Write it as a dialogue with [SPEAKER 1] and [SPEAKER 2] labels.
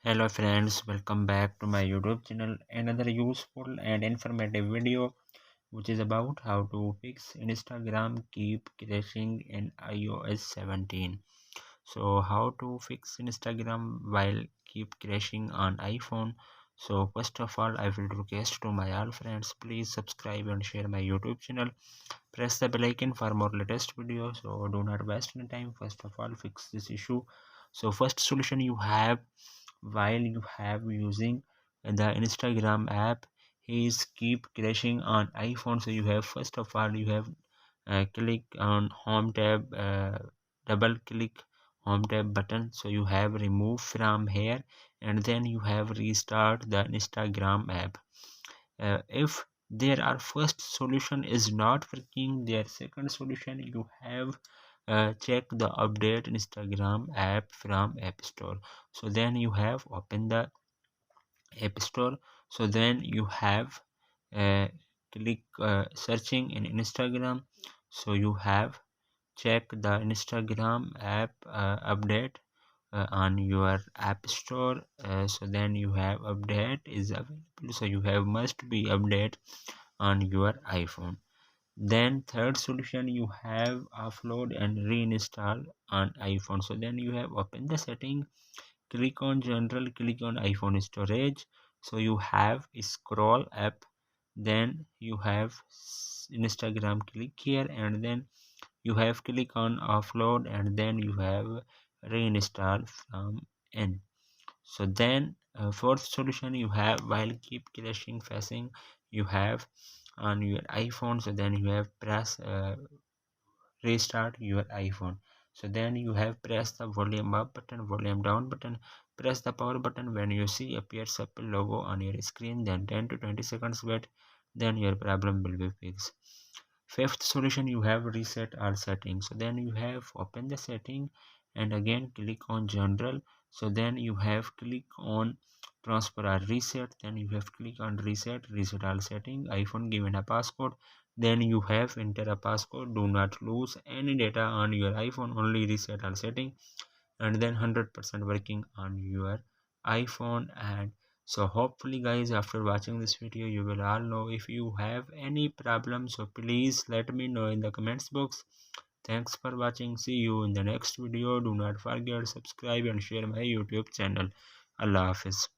[SPEAKER 1] Hello friends, welcome back to my YouTube channel. Another useful and informative video which is about how to fix Instagram keep crashing in iOS 17. So how to fix Instagram while keep crashing on iPhone. So first of all, I will request to my all friends, please subscribe and share my YouTube channel. Press the bell icon for more latest videos. So do not waste any time. First of all, fix this issue. So first solution you have while you have using the Instagram app is keep crashing on iPhone. So you have first of all you have click on home tab, double click home tab button, so you have remove from here, and then you have restart the Instagram app. If their our first solution is not working, their second solution you have check the update Instagram app from App Store. So then you have open the App Store. So then you have uh, click searching in Instagram. So you have check the Instagram app update on your App Store. So then you have update is available, so you have must be update on your iPhone. Then third solution you have upload and reinstall on iPhone. So then you have open the setting, click on general, click on iPhone storage. So you have scroll up, then you have Instagram, click here, and then you have click on offload, and then you have reinstall from in. So then fourth solution you have while keep crashing facing, you have on your iPhone. So then you have press restart your iPhone. So then you have press the volume up button, volume down button, press the power button. When you see appears Apple logo on your screen, then 10 to 20 seconds wait, then your problem will be fixed. Fifth solution you have reset all settings. So then you have open the setting and again click on general. So then you have click on transfer or reset, then you have click on reset all setting, iPhone given a passcode, then you have enter a passcode. Do not lose any data on your iPhone, only reset all setting, and then 100% working on your iPhone. And so hopefully guys, after watching this video you will all know. If you have any problem, so please let me know in the comments box. Thanks for watching, see you in the next video. Do not forget subscribe and share my YouTube channel. Allah Hafiz.